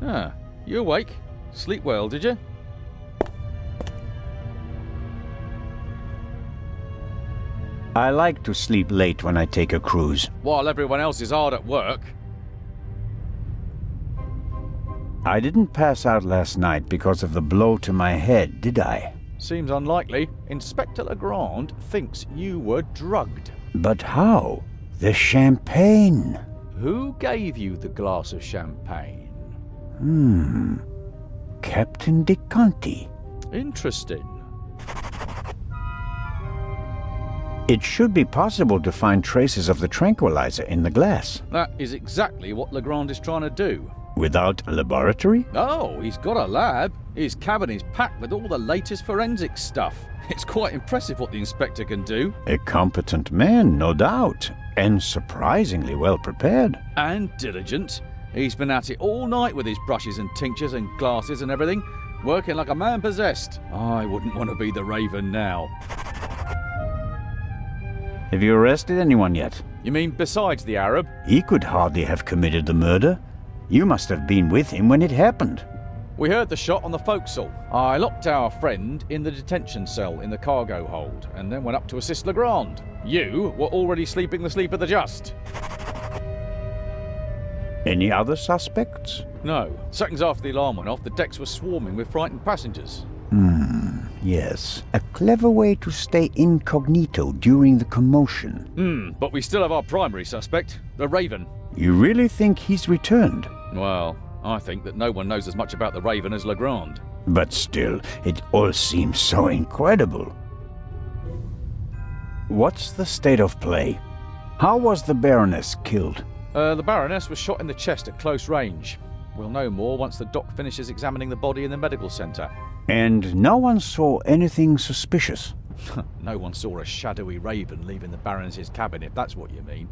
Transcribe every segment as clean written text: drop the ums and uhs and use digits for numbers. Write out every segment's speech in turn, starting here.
Ah, you awake? Sleep well, did you? I like to sleep late when I take a cruise. While everyone else is hard at work. I didn't pass out last night because of the blow to my head, did I? Seems unlikely. Inspector Legrand thinks you were drugged. But how? The champagne. Who gave you the glass of champagne? Captain De Conti. Interesting. It should be possible to find traces of the tranquilizer in the glass. That is exactly what Legrand is trying to do. Without a laboratory? Oh, he's got a lab. His cabin is packed with all the latest forensic stuff. It's quite impressive what the inspector can do. A competent man, no doubt, and surprisingly well prepared. And diligent. He's been at it all night with his brushes and tinctures and glasses and everything, working like a man possessed. I wouldn't want to be the Raven now. Have you arrested anyone yet? You mean besides the Arab? He could hardly have committed the murder. You must have been with him when it happened. We heard the shot on the forecastle. I locked our friend in the detention cell in the cargo hold and then went up to assist Legrand. You were already sleeping the sleep of the just. Any other suspects? No. Seconds after the alarm went off, the decks were swarming with frightened passengers. Yes. A clever way to stay incognito during the commotion. But we still have our primary suspect, the Raven. You really think he's returned? Well, I think that no one knows as much about the Raven as Legrand. But still, it all seems so incredible. What's the state of play? How was the Baroness killed? The Baroness was shot in the chest at close range. We'll know more once the doc finishes examining the body in the medical centre. And no one saw anything suspicious? No one saw a shadowy Raven leaving the Baroness's cabin, if that's what you mean.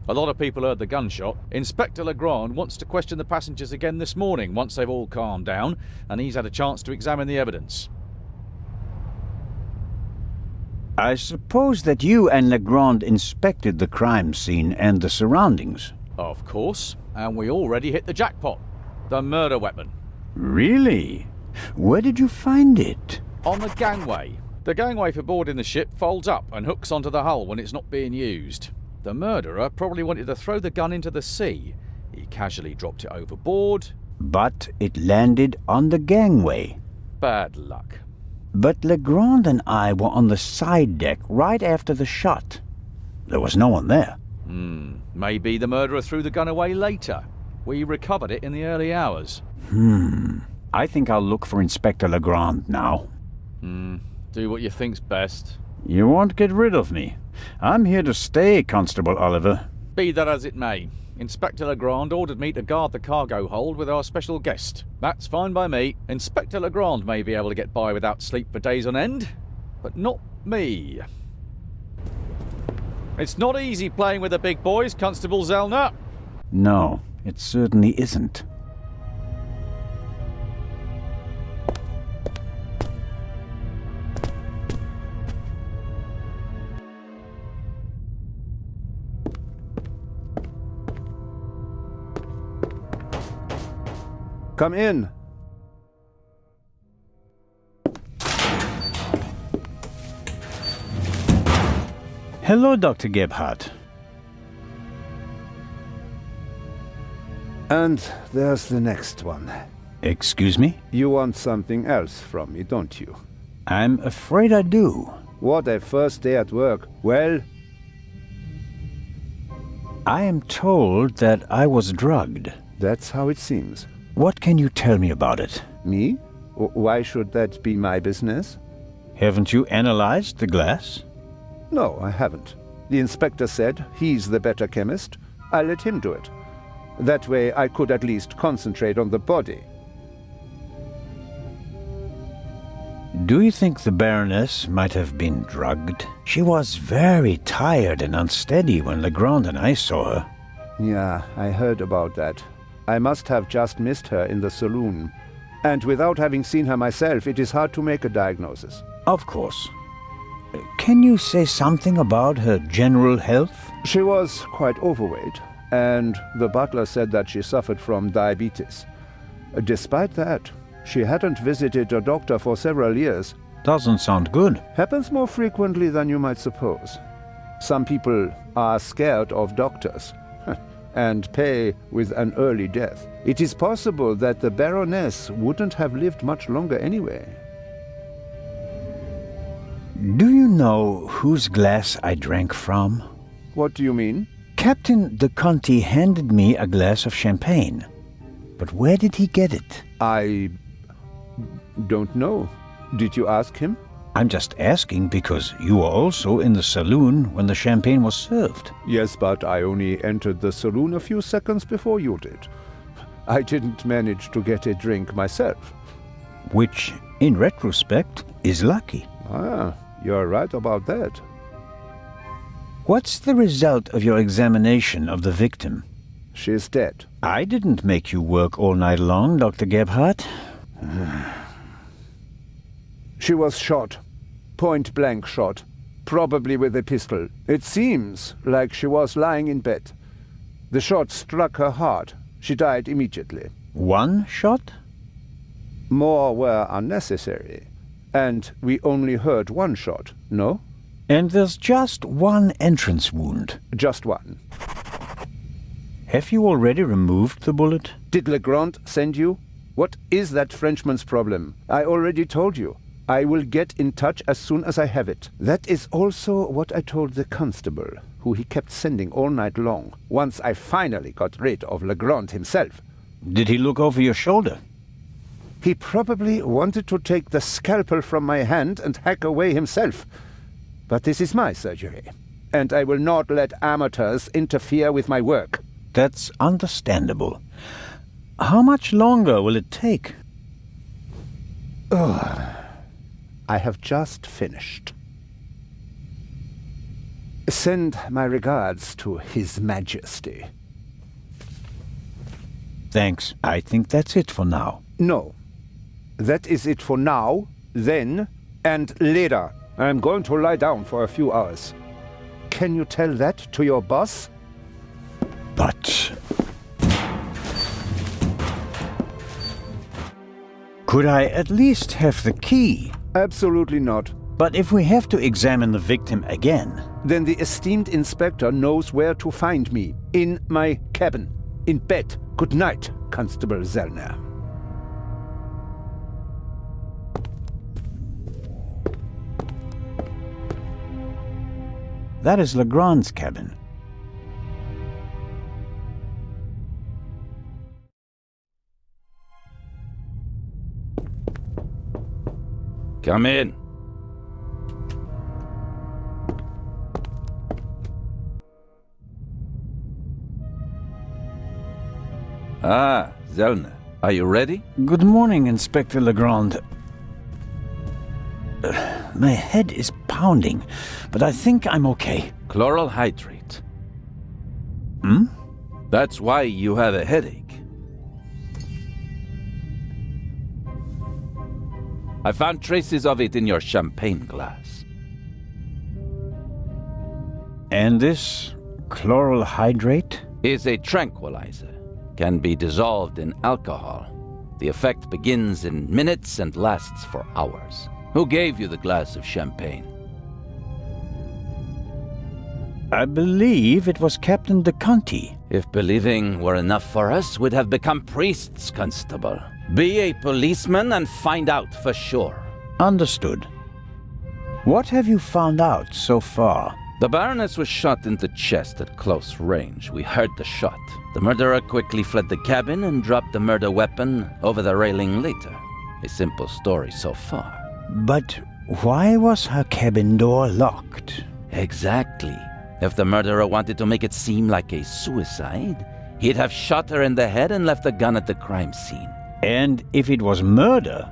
A lot of people heard the gunshot. Inspector Legrand wants to question the passengers again this morning once they've all calmed down and he's had a chance to examine the evidence. I suppose that you and Legrand inspected the crime scene and the surroundings. Of course, and we already hit the jackpot. The murder weapon. Really? Where did you find it? On the gangway. The gangway for boarding the ship folds up and hooks onto the hull when it's not being used. The murderer probably wanted to throw the gun into the sea. He casually dropped it overboard. But it landed on the gangway. Bad luck. But Legrand and I were on the side deck right after the shot. There was no one there. Maybe the murderer threw the gun away later. We recovered it in the early hours. I think I'll look for Inspector Legrand now. Do what you think's best. You won't get rid of me. I'm here to stay, Constable Oliver. Be that as it may, Inspector Legrand ordered me to guard the cargo hold with our special guest. That's fine by me. Inspector Legrand may be able to get by without sleep for days on end, but not me. It's not easy playing with the big boys, Constable Zellner. No, it certainly isn't. Come in. Hello, Dr. Gebhardt. And there's the next one. Excuse me? You want something else from me, don't you? I'm afraid I do. What a first day at work. Well? I am told that I was drugged. That's how it seems. What can you tell me about it? Me? Why should that be my business? Haven't you analyzed the glass? No, I haven't. The inspector said he's the better chemist. I let him do it. That way I could at least concentrate on the body. Do you think the Baroness might have been drugged? She was very tired and unsteady when Legrand and I saw her. Yeah, I heard about that. I must have just missed her in the saloon. And without having seen her myself, it is hard to make a diagnosis. Of course. Can you say something about her general health? She was quite overweight, and the butler said that she suffered from diabetes. Despite that, she hadn't visited a doctor for several years. Doesn't sound good. Happens more frequently than you might suppose. Some people are scared of doctors and pay with an early death. It is possible that the Baroness wouldn't have lived much longer anyway. Do you know whose glass I drank from? What do you mean? Captain de Conti handed me a glass of champagne. But where did he get it? I don't know. Did you ask him? I'm just asking because you were also in the saloon when the champagne was served. Yes, but I only entered the saloon a few seconds before you did. I didn't manage to get a drink myself. Which, in retrospect, is lucky. Ah, you're right about that. What's the result of your examination of the victim? She's dead. I didn't make you work all night long, Dr. Gebhardt. She was shot. Point-blank shot. Probably with a pistol. It seems like she was lying in bed. The shot struck her heart. She died immediately. One shot? More were unnecessary. And we only heard one shot, no? And there's just one entrance wound. Just one. Have you already removed the bullet? Did Legrand send you? What is that Frenchman's problem? I already told you. I will get in touch as soon as I have it. That is also what I told the constable, who he kept sending all night long, once I finally got rid of Legrand himself. Did he look over your shoulder? He probably wanted to take the scalpel from my hand and hack away himself. But this is my surgery, and I will not let amateurs interfere with my work. That's understandable. How much longer will it take? I have just finished. Send my regards to His Majesty. Thanks. I think that's it for now. No. That is it for now, then, and later. I'm going to lie down for a few hours. Can you tell that to your boss? But... could I at least have the key? Absolutely not. But if we have to examine the victim again... Then the esteemed inspector knows where to find me. In my cabin. In bed. Good night, Constable Zellner. That is Legrand's cabin. Come in. Ah, Zellner. Are you ready? Good morning, Inspector Legrand. My head is pounding, but I think I'm okay. Chloral hydrate. Hmm? That's why you have a headache. I found traces of it in your champagne glass. And this chloral hydrate? Is a tranquilizer. Can be dissolved in alcohol. The effect begins in minutes and lasts for hours. Who gave you the glass of champagne? I believe it was Captain de Conti. If believing were enough for us, we'd have become priests, Constable. Be a policeman and find out for sure. Understood. What have you found out so far? The Baroness was shot in the chest at close range. We heard the shot. The murderer quickly fled the cabin and dropped the murder weapon over the railing later. A simple story so far. But why was her cabin door locked? Exactly. If the murderer wanted to make it seem like a suicide, he'd have shot her in the head and left the gun at the crime scene. And if it was murder,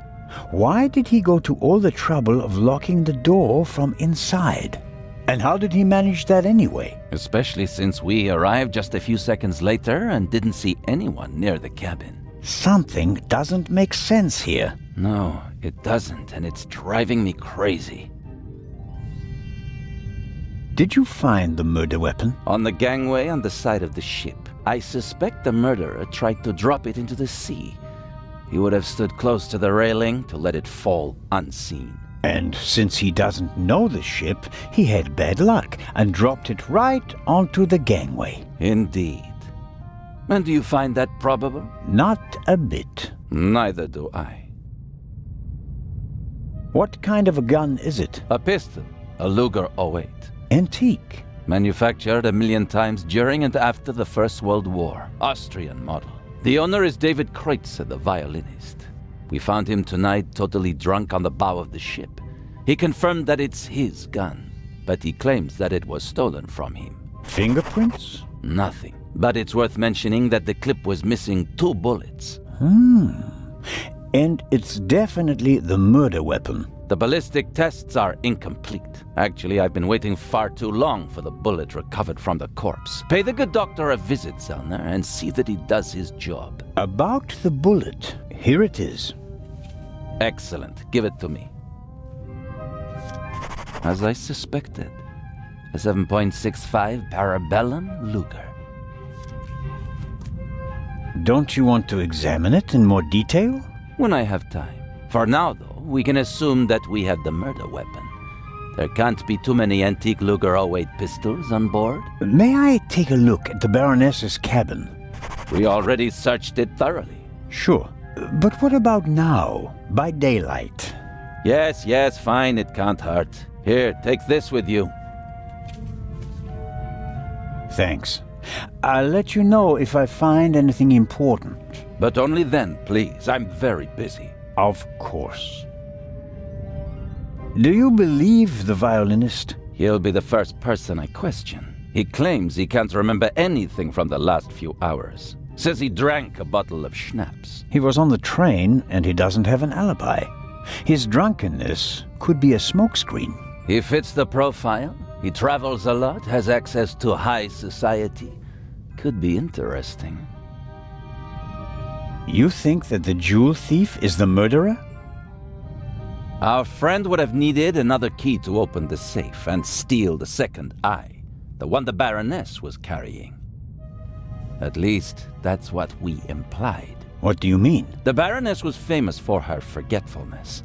why did he go to all the trouble of locking the door from inside? And how did he manage that anyway? Especially since we arrived just a few seconds later and didn't see anyone near the cabin. Something doesn't make sense here. No, it doesn't, and it's driving me crazy. Did you find the murder weapon? On the gangway on the side of the ship. I suspect the murderer tried to drop it into the sea. he would have stood close to the railing to let it fall unseen. And since he doesn't know the ship, he had bad luck and dropped it right onto the gangway. Indeed. And do you find that probable? Not a bit. Neither do I. What kind of a gun is it? A pistol, a Luger 08. Antique. Manufactured 1,000,000 times during and after the First World War. Austrian model. The owner is David Kreutzer, the violinist. We found him tonight totally drunk on the bow of the ship. He confirmed that it's his gun, but he claims that it was stolen from him. Fingerprints? Nothing. But it's worth mentioning that the clip was missing 2 bullets. And it's definitely the murder weapon. The ballistic tests are incomplete. Actually, I've been waiting far too long for the bullet recovered from the corpse. Pay the good doctor a visit, Zellner, and see that he does his job. About the bullet, here it is. Excellent. Give it to me. As I suspected, a 7.65 Parabellum Luger. Don't you want to examine it in more detail? When I have time. For now, though, we can assume that we have the murder weapon. There can't be too many antique Luger 08 pistols on board. May I take a look at the Baroness's cabin? We already searched it thoroughly. Sure. But what about now, by daylight? Yes, fine, it can't hurt. Here, take this with you. Thanks. I'll let you know if I find anything important. But only then, please. I'm very busy. Of course. Do you believe the violinist? He'll be the first person I question. He claims he can't remember anything from the last few hours. Says he drank a bottle of schnapps. He was on the train and he doesn't have an alibi. His drunkenness could be a smokescreen. He fits the profile. He travels a lot, has access to high society. Could be interesting. You think that the jewel thief is the murderer? Our friend would have needed another key to open the safe and steal the second eye, the one the Baroness was carrying. At least, that's what we implied. What do you mean? The Baroness was famous for her forgetfulness.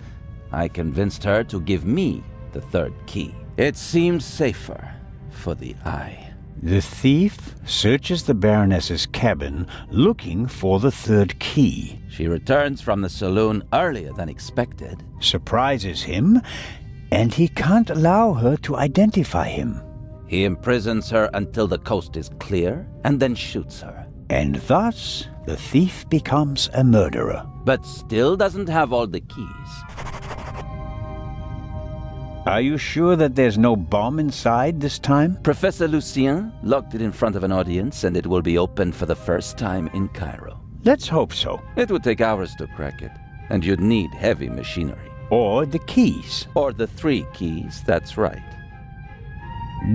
I convinced her to give me the third key. It seems safer for the eye. The thief searches the Baroness's cabin looking for the third key. She returns from the saloon earlier than expected. Surprises him, and he can't allow her to identify him. He imprisons her until the coast is clear, and then shoots her. And thus, the thief becomes a murderer. But still doesn't have all the keys. Are you sure that there's no bomb inside this time? Professor Lucien locked it in front of an audience, and it will be opened for the first time in Cairo. Let's hope so. It would take hours to crack it, and you'd need heavy machinery. Or the keys. Or the 3 keys, that's right.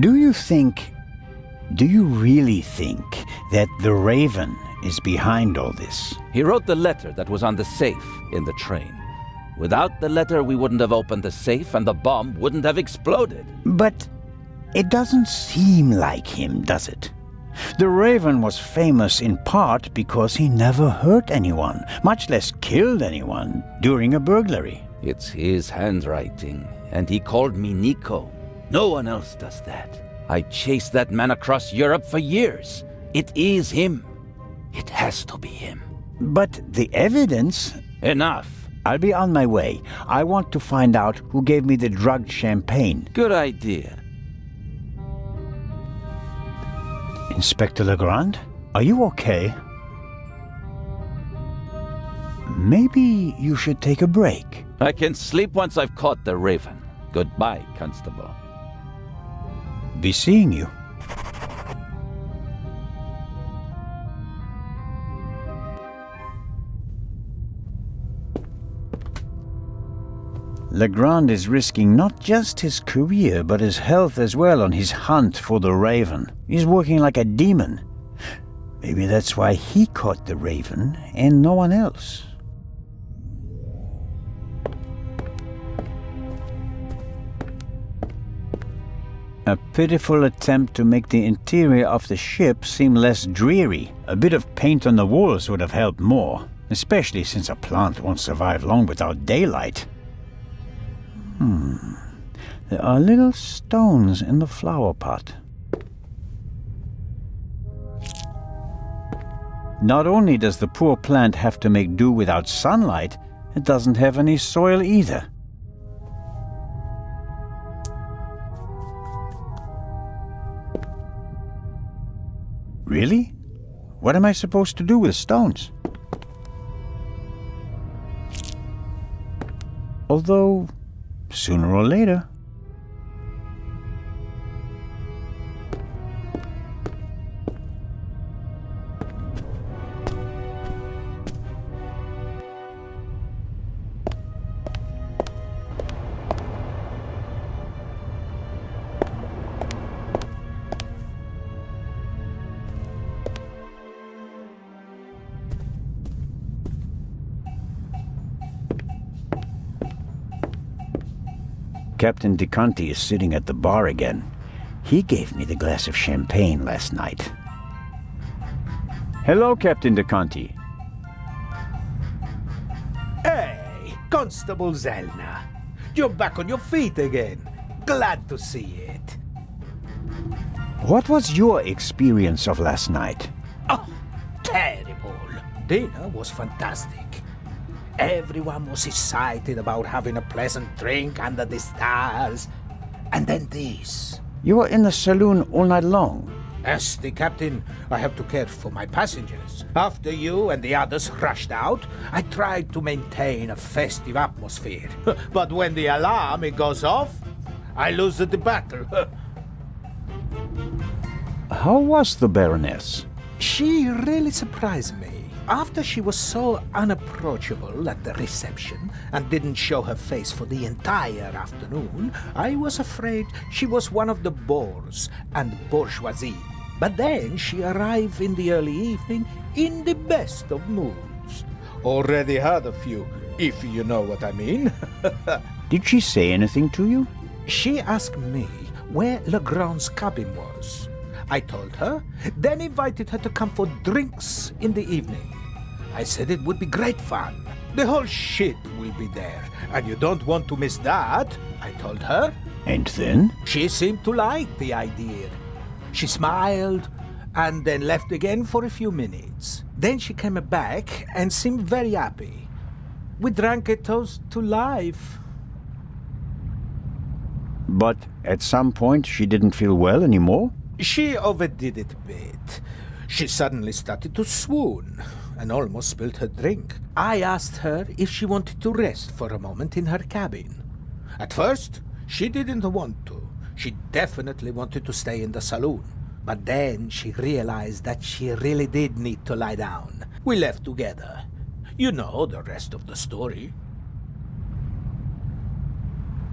Do you really think that the Raven is behind all this? He wrote the letter that was on the safe in the train. Without the letter, we wouldn't have opened the safe and the bomb wouldn't have exploded. But it doesn't seem like him, does it? The Raven was famous in part because he never hurt anyone, much less killed anyone, during a burglary. It's his handwriting, and he called me Nico. No one else does that. I chased that man across Europe for years. It is him. It has to be him. But the evidence... Enough. I'll be on my way. I want to find out who gave me the drugged champagne. Good idea. Inspector Legrand, are you okay? Maybe you should take a break. I can sleep once I've caught the Raven. Goodbye, Constable. Be seeing you. Legrand is risking not just his career, but his health as well on his hunt for the Raven. He's working like a demon. Maybe that's why he caught the Raven and no one else. A pitiful attempt to make the interior of the ship seem less dreary. A bit of paint on the walls would have helped more. especially since a plant won't survive long without daylight. There are little stones in the flower pot. Not only does the poor plant have to make do without sunlight, it doesn't have any soil either. Really? What am I supposed to do with stones? Although, sooner or later... Captain DeConti is sitting at the bar again. He gave me the glass of champagne last night. Hello, Captain DeConti. Hey, Constable Zelna. You're back on your feet again. Glad to see it. What was your experience of last night? Oh, terrible. Dinner was fantastic. Everyone was excited about having a pleasant drink under the stars. And then this. You were in the saloon all night long. As the captain, I have to care for my passengers. After you and the others rushed out, I tried to maintain a festive atmosphere. But when the alarm goes off, I lose the battle. How was the Baroness? She really surprised me. After she was so unapproachable at the reception and didn't show her face for the entire afternoon, I was afraid she was one of the bores and bourgeoisie. But then she arrived in the early evening in the best of moods. Already had a few, if you know what I mean. Did she say anything to you? She asked me where Legrand's cabin was. I told her, then invited her to come for drinks in the evening. I said it would be great fun. The whole ship will be there, and you don't want to miss that, I told her. And then? She seemed to like the idea. She smiled, and then left again for a few minutes. Then she came back and seemed very happy. We drank a toast to life. But at some point she didn't feel well anymore? She overdid it a bit. She suddenly started to swoon and almost spilled her drink. I asked her if she wanted to rest for a moment in her cabin. At first, she didn't want to. She definitely wanted to stay in the saloon. But then she realized that she really did need to lie down. We left together. You know the rest of the story.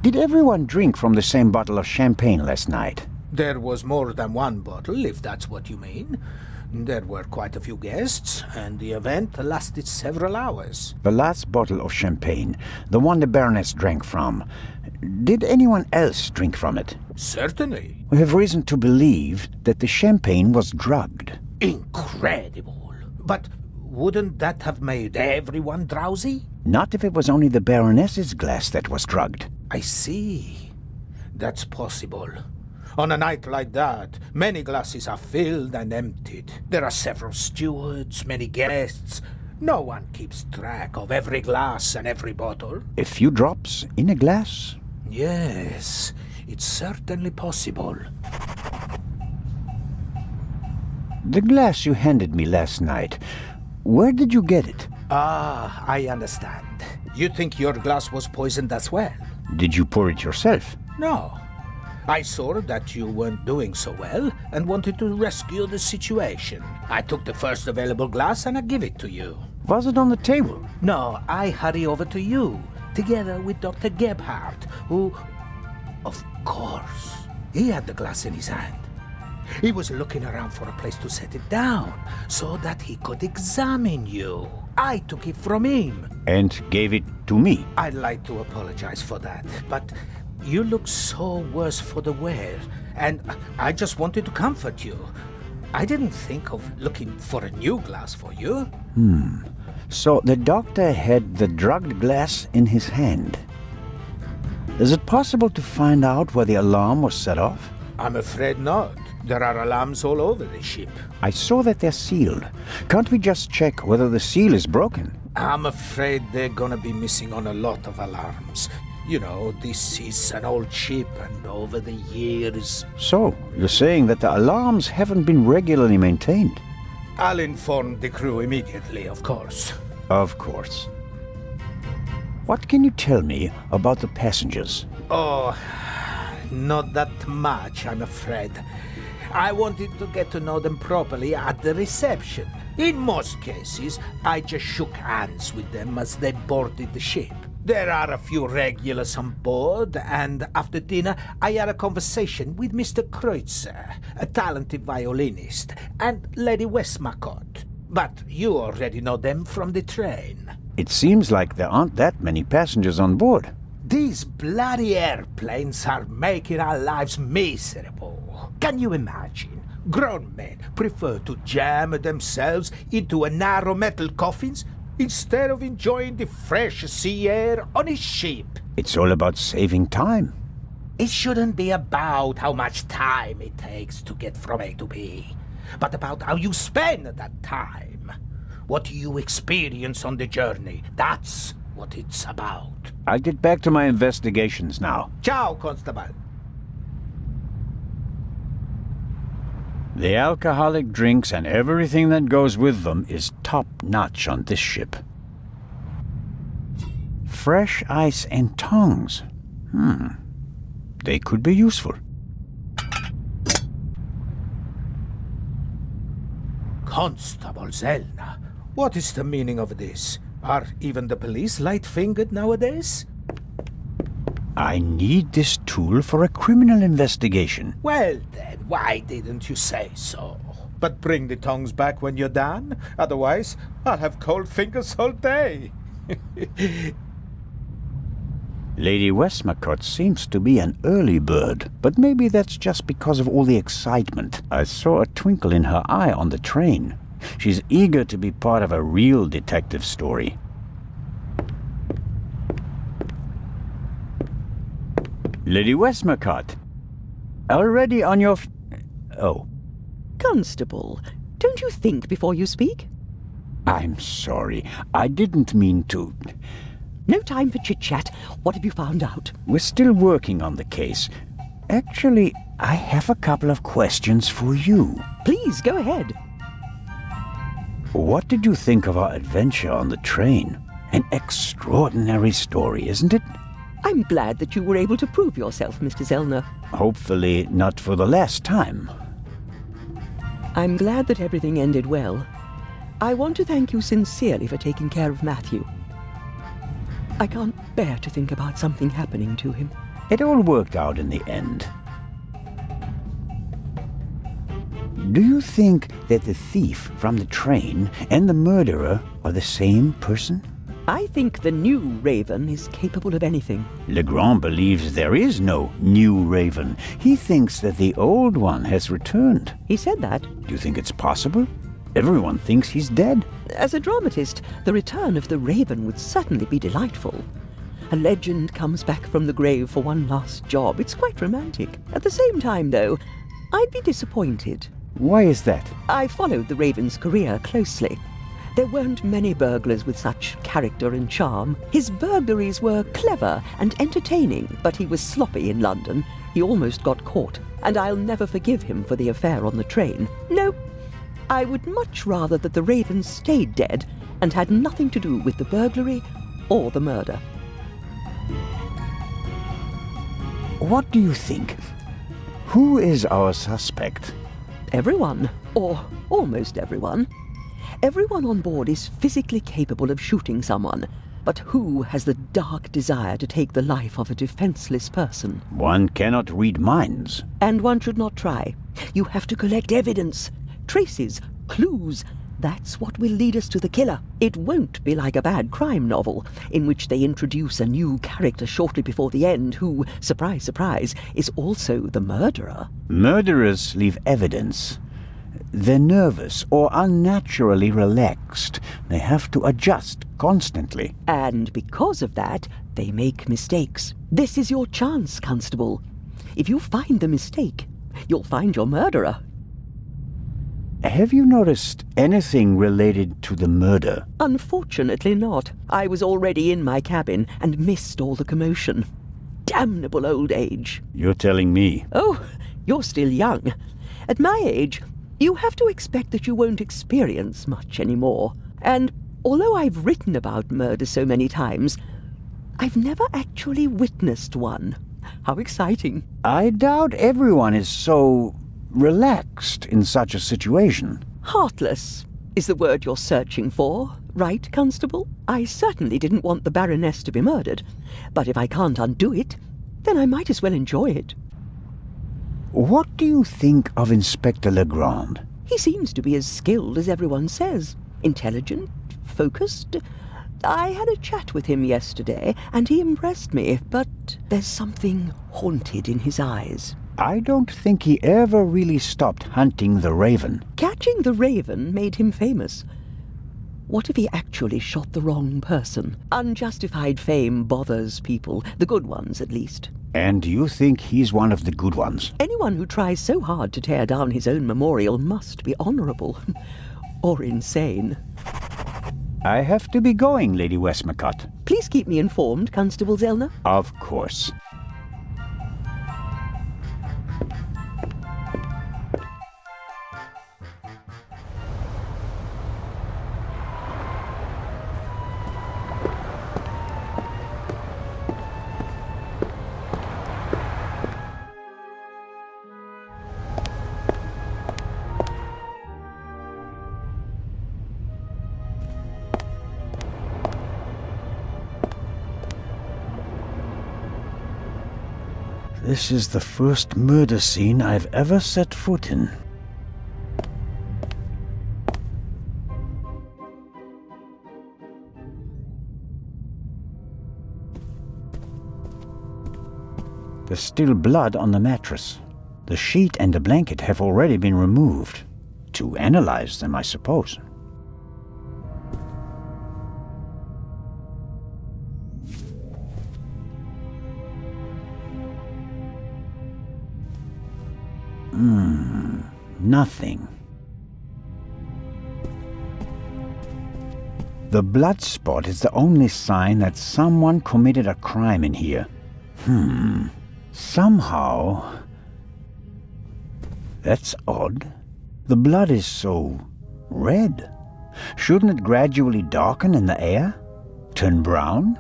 Did everyone drink from the same bottle of champagne last night? There was more than one bottle, if that's what you mean. There were quite a few guests, and the event lasted several hours. The last bottle of champagne, the one the Baroness drank from, did anyone else drink from it? Certainly. We have reason to believe that the champagne was drugged. Incredible. But wouldn't that have made everyone drowsy? Not if it was only the Baroness's glass that was drugged. I see. That's possible. On a night like that, many glasses are filled and emptied. There are several stewards, many guests. No one keeps track of every glass and every bottle. A few drops in a glass? Yes, it's certainly possible. The glass you handed me last night, where did you get it? Ah, I understand. You think your glass was poisoned as well? Did you pour it yourself? No. I saw that you weren't doing so well and wanted to rescue the situation. I took the first available glass and I give it to you. Was it on the table? No, I hurry over to you, together with Dr. Gebhardt, who... Of course, he had the glass in his hand. He was looking around for a place to set it down, so that he could examine you. I took it from him. And gave it to me? I'd like to apologize for that, but you look so worse for the wear, and I just wanted to comfort you. I didn't think of looking for a new glass for you. So the doctor had the drugged glass in his hand. Is it possible to find out where the alarm was set off? I'm afraid not. There are alarms all over the ship. I saw that they're sealed. Can't we just check whether the seal is broken? I'm afraid they're gonna be missing on a lot of alarms. You know, this is an old ship, and over the years... So, you're saying that the alarms haven't been regularly maintained? I'll inform the crew immediately, of course. Of course. What can you tell me about the passengers? Oh, not that much, I'm afraid. I wanted to get to know them properly at the reception. In most cases, I just shook hands with them as they boarded the ship. There are a few regulars on board, and after dinner, I had a conversation with Mr. Kreutzer, a talented violinist, and Lady Westmacott. But you already know them from the train. It seems like there aren't that many passengers on board. These bloody airplanes are making our lives miserable. Can you imagine? Grown men prefer to jam themselves into a narrow metal coffins instead of enjoying the fresh sea air on a ship. It's all about saving time. It shouldn't be about how much time it takes to get from A to B, but about how you spend that time. What you experience on the journey, that's what it's about. I'll get back to my investigations now. Ciao, Constable. The alcoholic drinks and everything that goes with them is top-notch on this ship. Fresh ice and tongs. They could be useful. Constable Zellner, what is the meaning of this? Are even the police light-fingered nowadays? I need this tool for a criminal investigation. Well then, why didn't you say so? But bring the tongs back when you're done, otherwise I'll have cold fingers all day. Lady Westmacott seems to be an early bird, but maybe that's just because of all the excitement. I saw a twinkle in her eye on the train. She's eager to be part of a real detective story. Lady Westmacott, already on your Oh. Constable, don't you think before you speak? I'm sorry. I didn't mean to. No time for chit-chat. What have you found out? We're still working on the case. Actually, I have a couple of questions for you. Please, go ahead. What did you think of our adventure on the train? An extraordinary story, isn't it? I'm glad that you were able to prove yourself, Mr. Zellner. Hopefully not for the last time. I'm glad that everything ended well. I want to thank you sincerely for taking care of Matthew. I can't bear to think about something happening to him. It all worked out in the end. Do you think that the thief from the train and the murderer are the same person? I think the new Raven is capable of anything. Legrand believes there is no new Raven. He thinks that the old one has returned. He said that. Do you think it's possible? Everyone thinks he's dead. As a dramatist, the return of the Raven would certainly be delightful. A legend comes back from the grave for one last job. It's quite romantic. At the same time, though, I'd be disappointed. Why is that? I followed the Raven's career closely. There weren't many burglars with such character and charm. His burglaries were clever and entertaining, but he was sloppy in London. He almost got caught, and I'll never forgive him for the affair on the train. No, I would much rather that the Raven stayed dead and had nothing to do with the burglary or the murder. What do you think? Who is our suspect? Everyone, or almost everyone. Everyone on board is physically capable of shooting someone, but who has the dark desire to take the life of a defenseless person? One cannot read minds. And one should not try. You have to collect evidence, traces, clues. That's what will lead us to the killer. It won't be like a bad crime novel, in which they introduce a new character shortly before the end who, surprise, surprise, is also the murderer. Murderers leave evidence. They're nervous or unnaturally relaxed. They have to adjust constantly. And because of that, they make mistakes. This is your chance, Constable. If you find the mistake, you'll find your murderer. Have you noticed anything related to the murder? Unfortunately not. I was already in my cabin and missed all the commotion. Damnable old age. You're telling me. Oh, you're still young. At my age, you have to expect that you won't experience much anymore. And although I've written about murder so many times, I've never actually witnessed one. How exciting. I doubt everyone is so relaxed in such a situation. Heartless is the word you're searching for, right, Constable? I certainly didn't want the Baroness to be murdered, but if I can't undo it, then I might as well enjoy it. What do you think of Inspector Legrand? He seems to be as skilled as everyone says. Intelligent, focused. I had a chat with him yesterday, and he impressed me, but there's something haunted in his eyes. I don't think he ever really stopped hunting the raven. Catching the raven made him famous. What if he actually shot the wrong person? Unjustified fame bothers people, the good ones at least. And you think he's one of the good ones? Anyone who tries so hard to tear down his own memorial must be honorable. Or insane. I have to be going, Lady Westmacott. Please keep me informed, Constable Zellner. Of course. This is the first murder scene I've ever set foot in. There's still blood on the mattress. The sheet and the blanket have already been removed. To analyze them, I suppose. Nothing. The blood spot is the only sign that someone committed a crime in here. Somehow... That's odd. The blood is so red. Shouldn't it gradually darken in the air? Turn brown?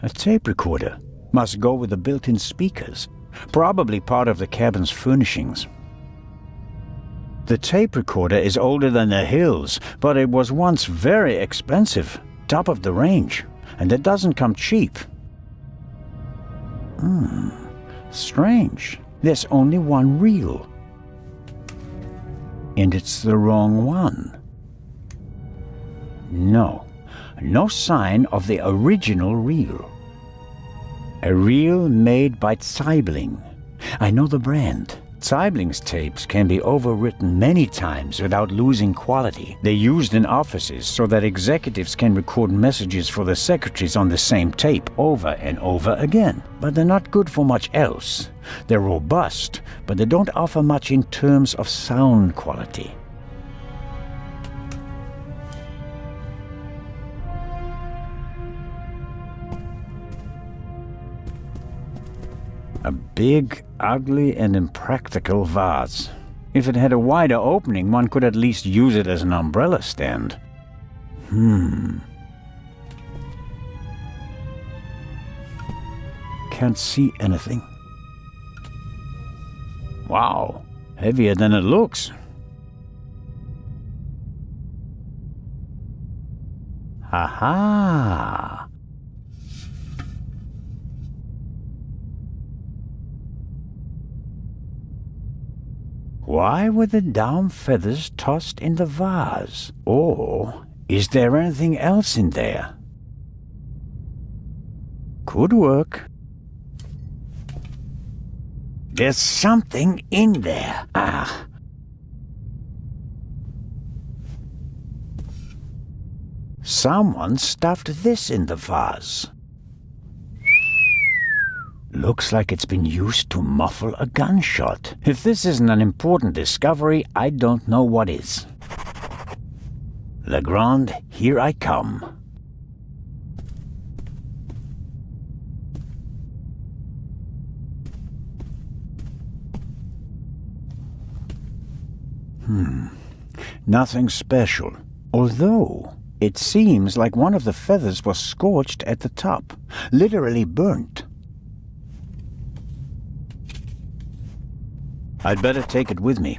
A tape recorder. Must go with the built-in speakers. Probably part of the cabin's furnishings. The tape recorder is older than the hills, but it was once very expensive. Top of the range. And it doesn't come cheap. Strange. There's only one reel. And it's the wrong one. No sign of the original reel. A reel made by Zeibling. I know the brand. Zeibling's tapes can be overwritten many times without losing quality. They're used in offices so that executives can record messages for the secretaries on the same tape over and over again. But they're not good for much else. They're robust, but they don't offer much in terms of sound quality. A big, ugly, and impractical vase. If it had a wider opening, one could at least use it as an umbrella stand. Can't see anything. Wow, heavier than it looks. Ha-ha! Why were the down feathers tossed in the vase? Or is there anything else in there? Could work. There's something in there. Ah. Someone stuffed this in the vase. Looks like it's been used to muffle a gunshot. If this isn't an important discovery, I don't know what is. Legrand, here I come. Nothing special. Although, it seems like one of the feathers was scorched at the top. Literally burnt. I'd better take it with me.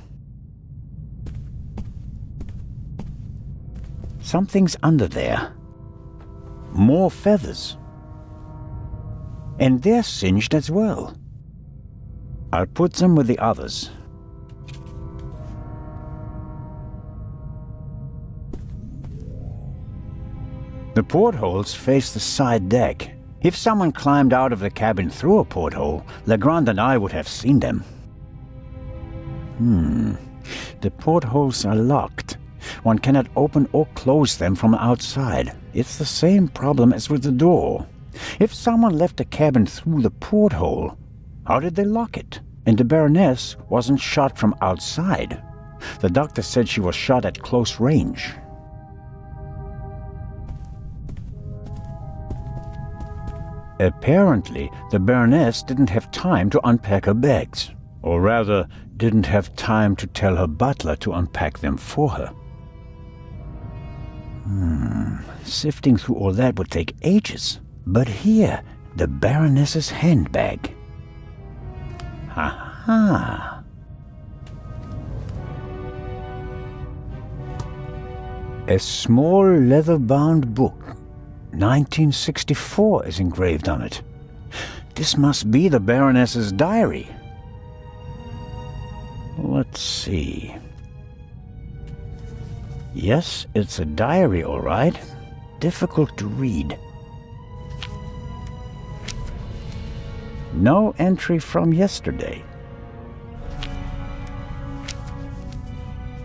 Something's under there. More feathers. And they're singed as well. I'll put them with the others. The portholes face the side deck. If someone climbed out of the cabin through a porthole, Legrand and I would have seen them. The portholes are locked. One cannot open or close them from outside. It's the same problem as with the door. If someone left the cabin through the porthole, how did they lock it? And the Baroness wasn't shot from outside. The doctor said she was shot at close range. Apparently, the Baroness didn't have time to unpack her bags. Or rather, didn't have time to tell her butler to unpack them for her. Sifting through all that would take ages. But here, the Baroness's handbag. Ha-ha! A small leather-bound book. 1964 is engraved on it. This must be the Baroness's diary. Let's see. Yes, it's a diary, all right. Difficult to read. No entry from yesterday.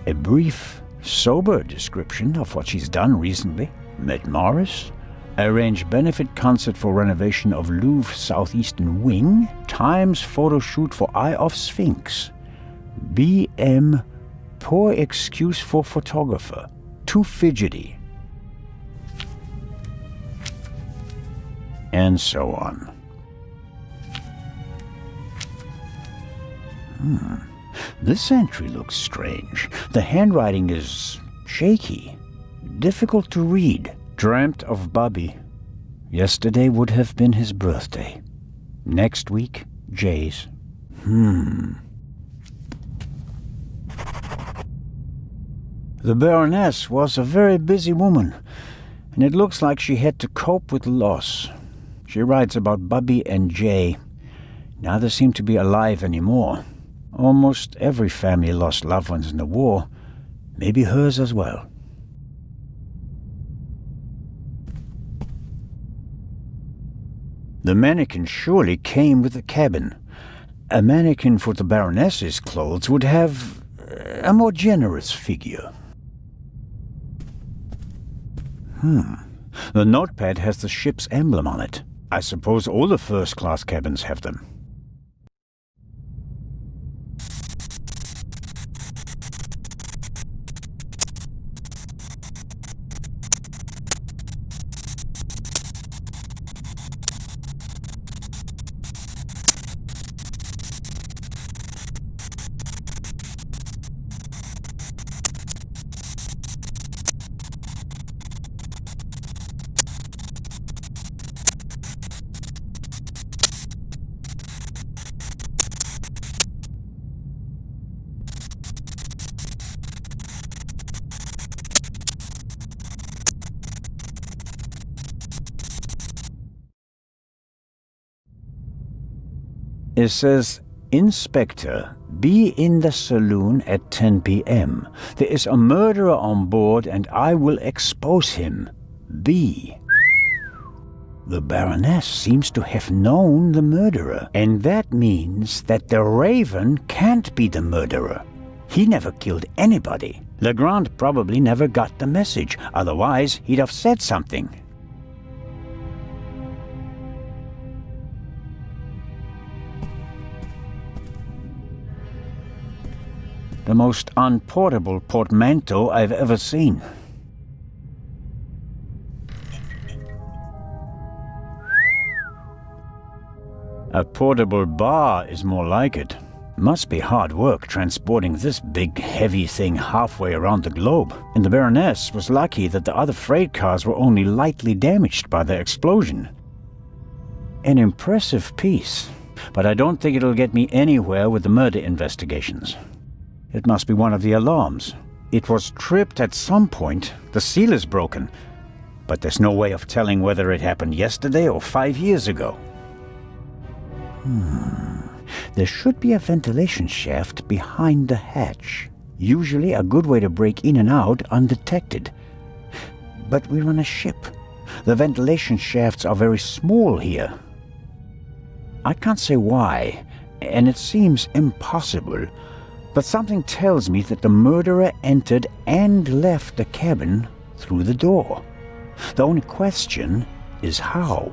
A brief, sober description of what she's done recently. Met Morris. Arranged benefit concert for renovation of Louvre Southeastern Wing. Times photo shoot for Eye of Sphinx. BM, poor excuse for photographer. Too fidgety. And so on. This entry looks strange. The handwriting is shaky. Difficult to read. Dreamt of Bobby. Yesterday would have been his birthday. Next week, Jay's. The Baroness was a very busy woman, and it looks like she had to cope with loss. She writes about Bobby and Jay. Neither seem to be alive anymore. Almost every family lost loved ones in the war. Maybe hers as well. The mannequin surely came with the cabin. A mannequin for the Baroness's clothes would have a more generous figure. The notepad has the ship's emblem on it. I suppose all the first-class cabins have them. It says, Inspector, be in the saloon at 10 p.m. There is a murderer on board and I will expose him. B. The Baroness seems to have known the murderer, and that means that the Raven can't be the murderer. He never killed anybody. Legrand probably never got the message, otherwise he'd have said something. The most unportable portmanteau I've ever seen. A portable bar is more like it. Must be hard work transporting this big, heavy thing halfway around the globe. And the Baroness was lucky that the other freight cars were only lightly damaged by the explosion. An impressive piece, but I don't think it'll get me anywhere with the murder investigations. It must be one of the alarms. It was tripped at some point. The seal is broken. But there's no way of telling whether it happened yesterday or 5 years ago. There should be a ventilation shaft behind the hatch. Usually a good way to break in and out undetected. But we're on a ship. The ventilation shafts are very small here. I can't say why, and it seems impossible. But something tells me that the murderer entered and left the cabin through the door. The only question is how.